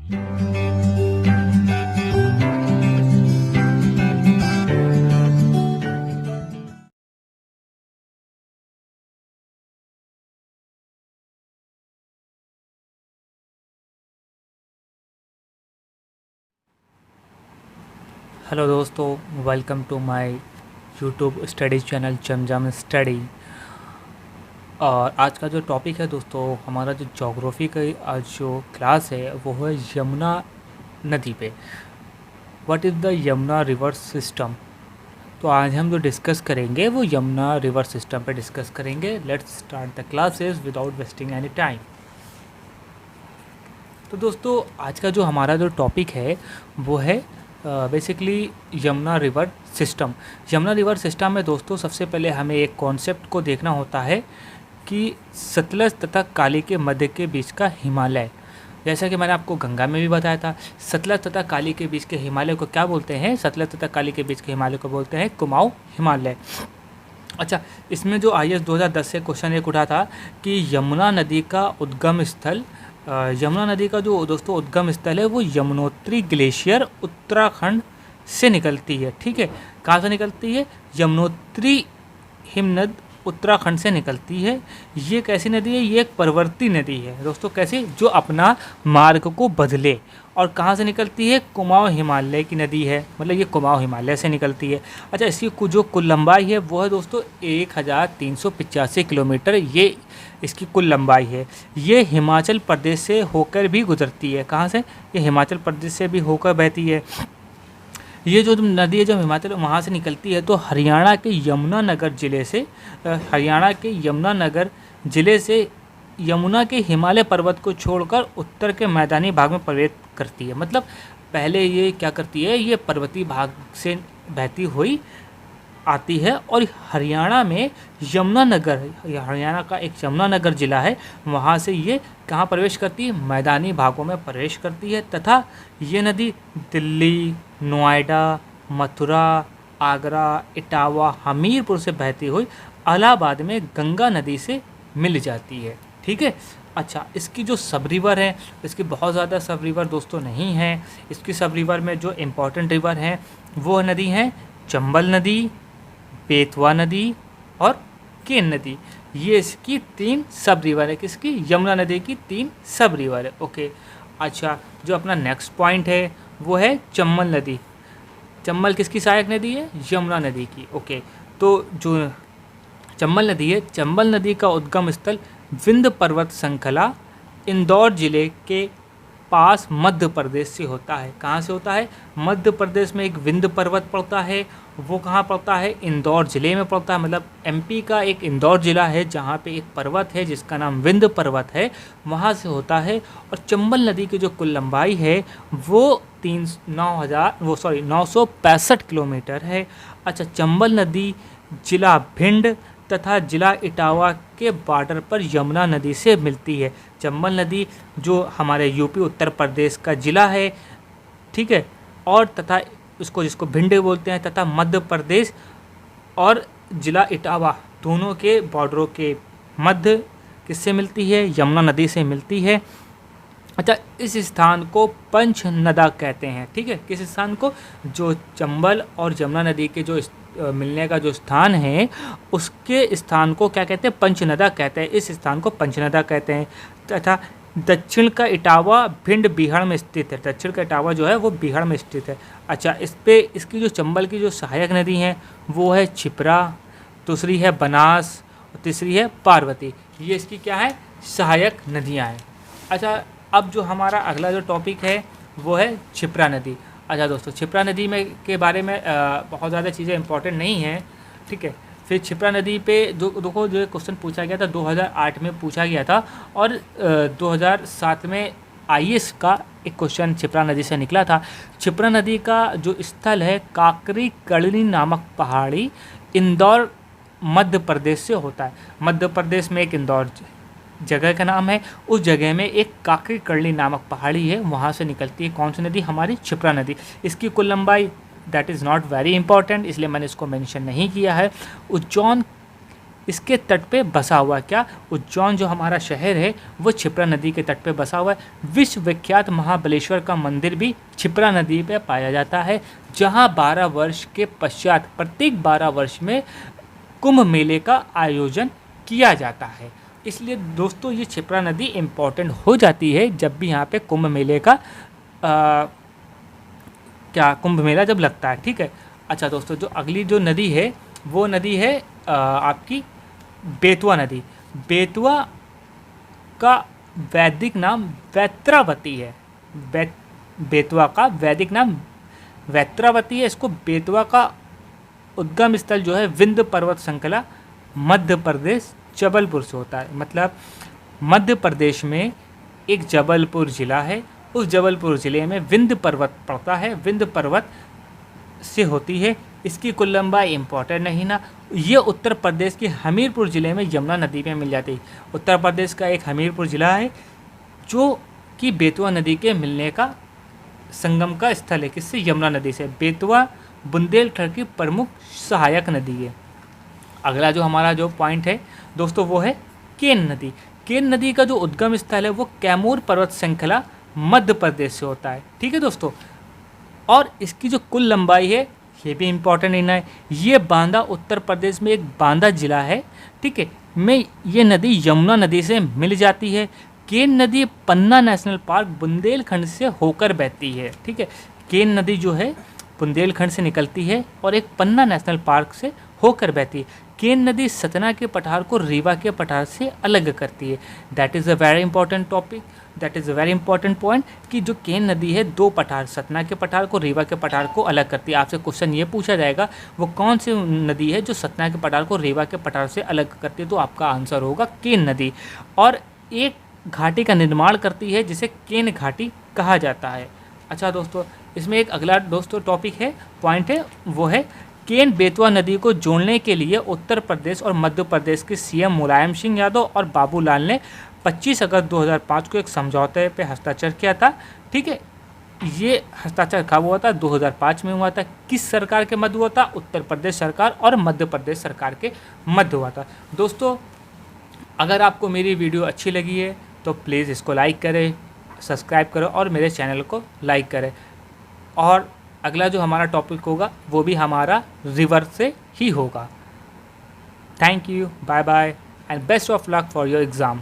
Hello दोस्तों, welcome to my YouTube study channel Zamzam study. और आज का जो टॉपिक है दोस्तों, हमारा जो ज्योग्राफी का आज जो क्लास है वो है यमुना नदी पे। What is the Yamuna river system. तो आज हम जो डिस्कस करेंगे वो यमुना रिवर सिस्टम पे डिस्कस करेंगे। Let's start the classes without wasting any time. तो दोस्तों, आज का जो हमारा जो टॉपिक है वो है basically Yamuna river system. Yamuna river system में दोस्तों सबसे पहले हमें एक कॉन्सेप्ट को देखना होता है कि सतलज तथा काली के मध्य के बीच का हिमालय। जैसा कि मैंने आपको गंगा में भी बताया था, सतलज तथा काली के बीच के हिमालय को क्या बोलते हैं? सतलज तथा काली के बीच के हिमालय को बोलते हैं कुमाऊं हिमालय। अच्छा, इसमें जो IAS 2010 से क्वेश्चन एक उठा था कि यमुना नदी का उद्गम स्थल, यमुना नदी का जो दोस्तों उद्गम स्थल है वो यमुनोत्री ग्लेशियर उत्तराखंड से निकलती है। ठीक है, कहाँ से निकलती है? यमुनोत्री हिमनद उत्तराखंड से निकलती है। ये कैसी नदी है? ये एक पर्वतीय नदी है दोस्तों। कैसी? जो अपना मार्ग को बदले। और कहाँ से निकलती है? कुमाऊं हिमालय की नदी है, मतलब ये कुमाऊं हिमालय से निकलती है। अच्छा, इसकी जो कुल लंबाई है वो है दोस्तों 1385 किलोमीटर। ये इसकी कुल लंबाई है। ये हिमाचल प्रदेश से होकर भी गुजरती है। कहाँ से? ये हिमाचल प्रदेश से भी होकर बहती है। ये जो नदी है, जब हिमाचल वहाँ से निकलती है तो हरियाणा के यमुनानगर ज़िले से, हरियाणा के यमुनानगर ज़िले से यमुना के हिमालय पर्वत को छोड़कर उत्तर के मैदानी भाग में प्रवेश करती है। मतलब पहले ये क्या करती है? ये पर्वतीय भाग से बहती हुई आती है और हरियाणा में यमुनानगर, हरियाणा का एक यमुनानगर ज़िला है, वहाँ से ये कहाँ प्रवेश करती है? मैदानी भागों में प्रवेश करती है। तथा ये नदी दिल्ली, नोएडा, मथुरा, आगरा, इटावा, हमीरपुर से बहती हुई इलाहाबाद में गंगा नदी से मिल जाती है। ठीक है। अच्छा, इसकी जो सब रिवर है, इसकी बहुत ज़्यादा सब रिवर दोस्तों नहीं है। इसकी सब रिवर में जो इम्पोर्टेंट रिवर हैं वो नदी हैं चंबल नदी, बेतवा नदी और केन नदी। ये इसकी 3 सब रिवर है। किसकी? यमुना नदी की 3 सब रिवर है। ओके। अच्छा, जो अपना नेक्स्ट पॉइंट है वो है चंबल नदी। चंबल किसकी सहायक नदी है? यमुना नदी की। ओके। तो जो चंबल नदी है, चंबल नदी का उद्गम स्थल विंध्य पर्वत श्रृंखला इंदौर जिले के पास मध्य प्रदेश से होता है। कहाँ से होता है? मध्य प्रदेश में एक विंध्य पर्वत पड़ता है। वो कहाँ पड़ता है? इंदौर ज़िले में पड़ता है। मतलब MP का एक इंदौर ज़िला है जहाँ पे एक पर्वत है जिसका नाम विंध्य पर्वत है, वहाँ से होता है। और चंबल नदी की जो कुल लंबाई है वो 965 किलोमीटर है। अच्छा, चंबल नदी जिला भिंड तथा जिला इटावा के बॉर्डर पर यमुना नदी से मिलती है। चंबल नदी जो हमारे UP उत्तर प्रदेश का ज़िला है, ठीक है, और तथा उसको जिसको भिंड बोलते हैं, तथा मध्य प्रदेश और जिला इटावा दोनों के बॉर्डरों के मध्य किससे मिलती है? यमुना नदी से मिलती है। अच्छा, इस स्थान को पंचनदा कहते हैं। ठीक है, किस स्थान को? जो चंबल और यमुना नदी के जो मिलने का जो स्थान है उसके स्थान को क्या कहते हैं? पंचनदा कहते हैं। इस स्थान को पंचनदा कहते हैं। तथा दक्षिण का इटावा भिंड बिहार में स्थित है। दक्षिण का इटावा जो है वो बिहार में स्थित है। अच्छा, इस पे इसकी जो चंबल की जो सहायक नदी हैं वो है क्षिप्रा, दूसरी है बनास और तीसरी है पार्वती। ये इसकी क्या है? सहायक नदियाँ हैं। अच्छा, अब जो हमारा अगला जो टॉपिक है वो है क्षिप्रा नदी। अच्छा दोस्तों, क्षिप्रा नदी में के बारे में बहुत ज़्यादा चीज़ें इंपॉर्टेंट नहीं हैं। ठीक है। फिर क्षिप्रा नदी पे जो क्वेश्चन पूछा गया था 2008 में पूछा गया था, और 2007 में IAS का एक क्वेश्चन क्षिप्रा नदी से निकला था। क्षिप्रा नदी का जो स्थल है काकरी कड़नी नामक पहाड़ी इंदौर मध्य प्रदेश से होता है। मध्य प्रदेश में एक इंदौर जगह का नाम है, उस जगह में एक काकरी कड़ली नामक पहाड़ी है, वहाँ से निकलती है कौन सी नदी? हमारी क्षिप्रा नदी। इसकी कुल लंबाई that is not very important, इसलिए मैंने इसको मेंशन नहीं किया है। इसके तट पे बसा हुआ है। क्या? उज्जैन जो हमारा शहर है वो क्षिप्रा नदी के तट पे बसा हुआ है। विश्व विख्यात महाबलेश्वर का मंदिर भी क्षिप्रा नदी पे पाया जाता है, जहाँ 12 वर्ष के पश्चात प्रत्येक 12 वर्ष में कुंभ मेले का आयोजन किया जाता है। इसलिए दोस्तों ये क्षिप्रा नदी इम्पॉर्टेंट हो जाती है जब भी यहाँ पे कुंभ मेले का कुंभ मेला जब लगता है। ठीक है। अच्छा दोस्तों, जो अगली जो नदी है वो नदी है आपकी बेतवा नदी। बेतवा का वैदिक नाम वैत्रावती है। बेतवा का वैदिक नाम वैत्रावती है। इसको बेतवा का उद्गम स्थल जो है विंध्य पर्वत श्रृंखला मध्य प्रदेश जबलपुर से होता है। मतलब मध्य प्रदेश में एक जबलपुर ज़िला है, उस जबलपुर ज़िले में विंध्य पर्वत पड़ता है, विंध्य पर्वत से होती है। इसकी कुल लंबाई इम्पोर्टेंट नहीं ना। ये उत्तर प्रदेश के हमीरपुर ज़िले में यमुना नदी में मिल जाती है। उत्तर प्रदेश का एक हमीरपुर ज़िला है जो कि बेतवा नदी के मिलने का संगम का स्थल है। किससे? यमुना नदी से। बेतवा बुंदेलखंड की प्रमुख सहायक नदी है। अगला जो हमारा जो पॉइंट है दोस्तों वो है केन नदी। केन नदी का जो उद्गम स्थल है वो कैमूर पर्वत श्रृंखला मध्य प्रदेश से होता है। ठीक है दोस्तों। और इसकी जो कुल लंबाई है ये भी इम्पोर्टेंट नहीं है। ये बांदा उत्तर प्रदेश में एक बांदा जिला है, ठीक है, में ये नदी यमुना नदी से मिल जाती है। केन नदी पन्ना नेशनल पार्क बुंदेलखंड से होकर बहती है। ठीक है। केन नदी जो है बुंदेलखंड से निकलती है और एक पन्ना नेशनल पार्क से होकर बहती है। केन नदी सतना के पठार को रीवा के पठार से अलग करती है। That is a very important topic, that is a very important point कि जो केन नदी है दो पठार, सतना के पठार को रीवा के पठार को अलग करती है। आपसे क्वेश्चन ये पूछा जाएगा वो कौन सी नदी है जो सतना के पठार को रीवा के पठार से अलग करती है, तो आपका आंसर होगा केन नदी। और एक घाटी का निर्माण करती है जिसे केन घाटी कहा जाता है। अच्छा दोस्तों, इसमें एक अगला दोस्तों टॉपिक है, पॉइंट है, वो है केन बेतवा नदी को जोड़ने के लिए उत्तर प्रदेश और मध्य प्रदेश के सीएम मुलायम सिंह यादव और बाबूलाल ने 25 अगस्त 2005 को एक समझौते पे हस्ताक्षर किया था। ठीक है। ये हस्ताक्षर कब हुआ था? 2005 में हुआ था। किस सरकार के मध्य हुआ था? उत्तर प्रदेश सरकार और मध्य प्रदेश सरकार के मध्य हुआ था। दोस्तों अगर आपको मेरी वीडियो अच्छी लगी है तो प्लीज़ इसको लाइक करें, सब्सक्राइब करो और मेरे चैनल को लाइक करें। और अगला जो हमारा टॉपिक होगा वो भी हमारा रिवर से ही होगा। Thank you, bye bye and best of luck for your exam.